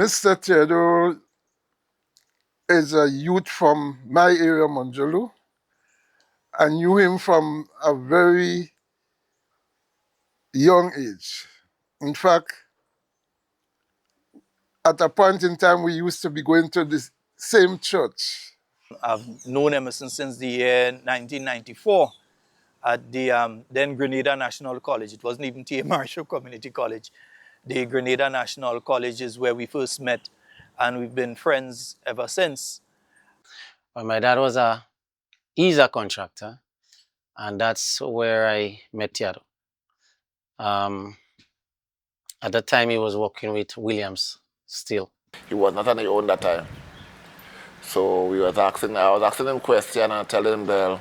Mr. Theodore is a youth from my area, Monjolo. I knew him from a very young age. In fact, at a point in time, we used to be going to the same church. I've known Emerson since the year 1994 at the then Grenada National College. It wasn't even T.A. Marshall Community College. The Grenada National College is where we first met, and we've been friends ever since. Well, my dad he's a contractor, and that's where I met Theodore. At that time, he was working with Williams Steel. He was not on his own that time. So I was asking him questions and telling him, well,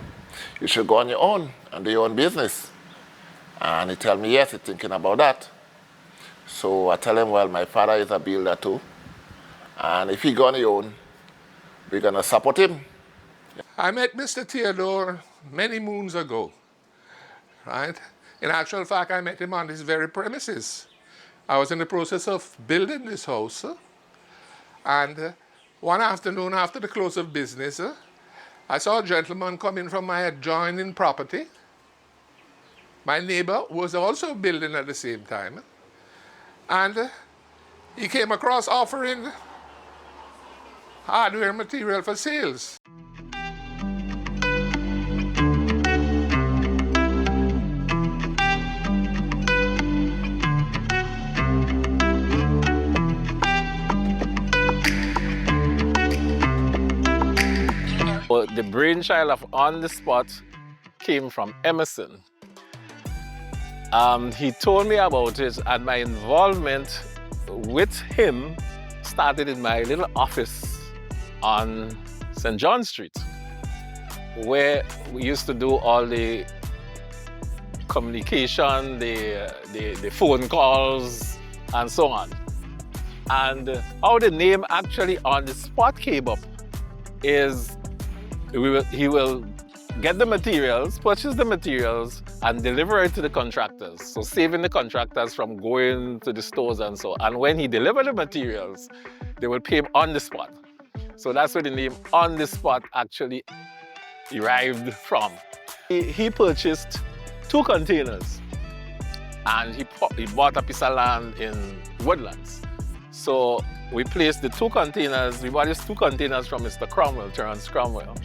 you should go on your own and do your own business. And he tell me, yes, he's thinking about that. So I tell him, well, my father is a builder too. And if he go on his own, we're going to support him. I met Mr. Theodore many moons ago, right? In actual fact, I met him on this very premises. I was in the process of building this house, and one afternoon after the close of business, I saw a gentleman coming from my adjoining property. My neighbor was also building at the same time, and he came across offering hardware material for sales. Well, the brainchild of On the Spot came from Emerson. He told me about it, and my involvement with him started in my little office on St. John Street, where we used to do all the communication, the phone calls, and so on. And how the name actually On the Spot came up is he will get the materials, purchase the materials, and deliver it to the contractors. So saving the contractors from going to the stores and so on. And when he delivered the materials, they will pay him on the spot. So that's where the name On the Spot actually derived from. He purchased 2 containers, and he bought a piece of land in Woodlands. So we placed the 2 containers, we bought these 2 containers from Mr. Cromwell, Terence Cromwell,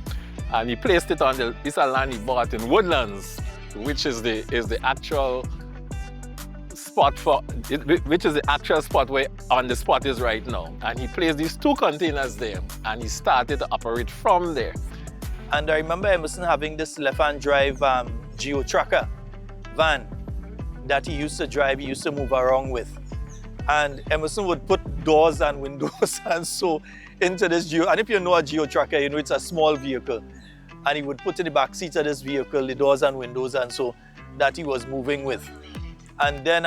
and he placed it on the piece of land he bought in Woodlands, which is the actual spot where On the Spot is right now. And he placed these 2 containers there, and he started to operate from there. And I remember Emerson having this left-hand drive Geo Tracker van that he used to drive, he used to move around with. And Emerson would put doors and windows and so into this Geo. And if you know a Geo Tracker, you know it's a small vehicle. And he would put in the back seat of this vehicle the doors and windows and so that he was moving with. And then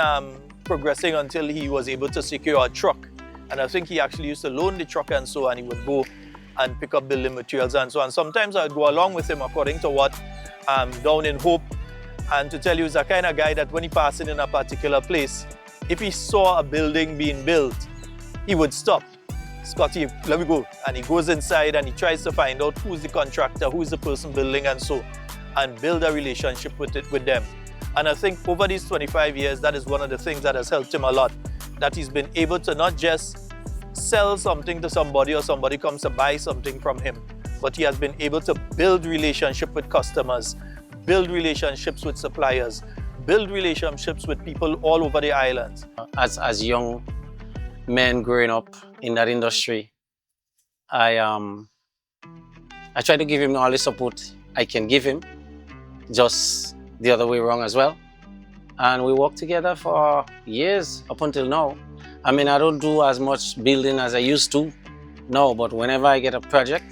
progressing until he was able to secure a truck. And I think he actually used to loan the truck and so, and he would go and pick up building materials and so on. Sometimes I'd go along with him according to what down in Hope. And to tell you, he's the kind of guy that when he passes in a particular place, if he saw a building being built, he would stop. Scotty, let me go. And he goes inside and he tries to find out who's the contractor, who's the person building and so, and build a relationship with them. And I think over these 25 years, that is one of the things that has helped him a lot, that he's been able to not just sell something to somebody or somebody comes to buy something from him, but he has been able to build relationship with customers, build relationships with suppliers, build relationships with people all over the islands. As young men growing up in that industry, I try to give him all the support I can give him, just the other way around as well. And we worked together for years up until now. I mean, I don't do as much building as I used to now, but whenever I get a project,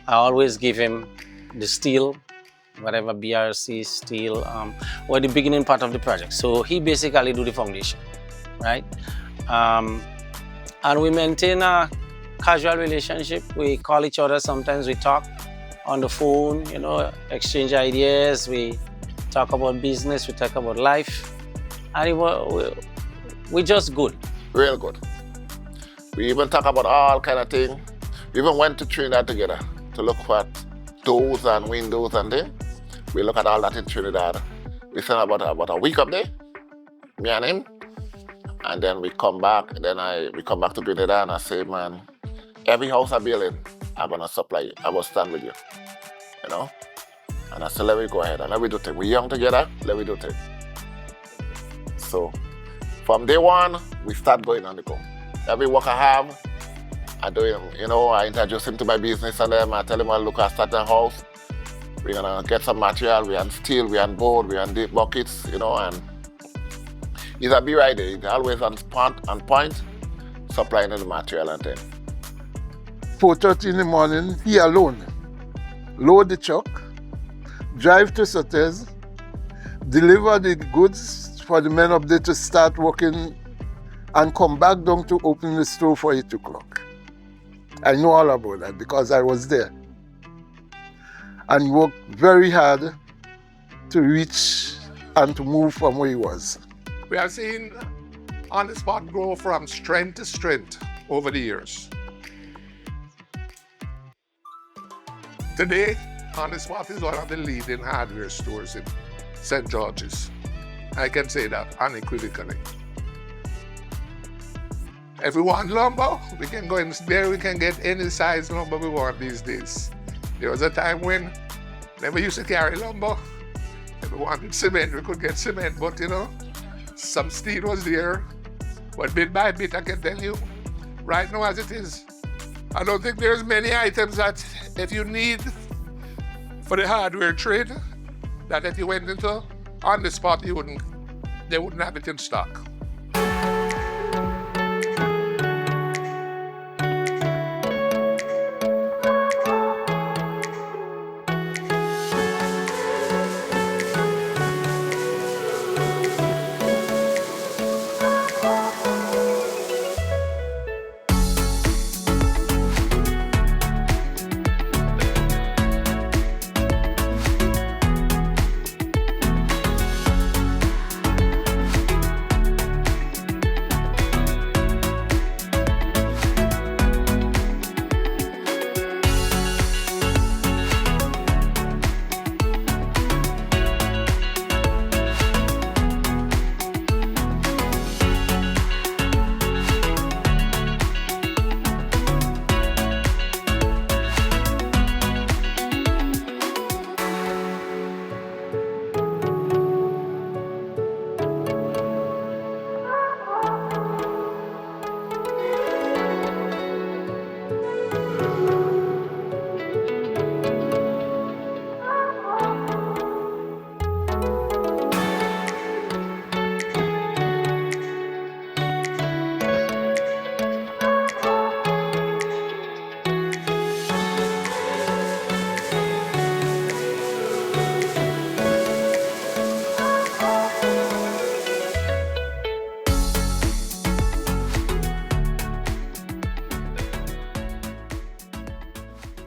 I always give him the steel, whatever BRC steel, or the beginning part of the project. So he basically do the foundation, right? And we maintain a casual relationship. We call each other, sometimes we talk on the phone, you know, exchange ideas, we talk about business, we talk about life, and we're just good. Real good. We even talk about all kind of things. We even went to Trinidad together to look at doors and windows and things. We look at all that in Trinidad. We spent about a week up there, me and him. And then we come back, we come back to Trinidad and I say, man, every house I build in, I'm gonna supply you. I will stand with you. You know? And I said, let me go ahead and let me do things. We're young together, let me do things. So from day one, we start going on the go. Every work I have, I do him, you know, I introduce him to my business and then I tell him, look, I start a house. We're gonna get some material, we on steel, we on board, we on deep buckets, you know, and he's a B-rider, he's always on point, supplying the material and things. 4:30 in the morning, he alone, load the truck, drive to Sotez, deliver the goods for the men up there to start working and come back down to open the store for 8 o'clock. I know all about that because I was there. And he worked very hard to reach and to move from where he was. We have seen On the Spot grow from strength to strength over the years. Today, On the Spot is one of the leading hardware stores in St. George's. I can say that unequivocally. If we want lumber, we can go in there, we can get any size lumber we want these days. There was a time when never used to carry lumber. If we wanted cement, we could get cement, but you know, some steel was there. But bit by bit, I can tell you, right now as it is, I don't think there's many items that if you need for the hardware trade, that if you went into On the Spot, they wouldn't have it in stock.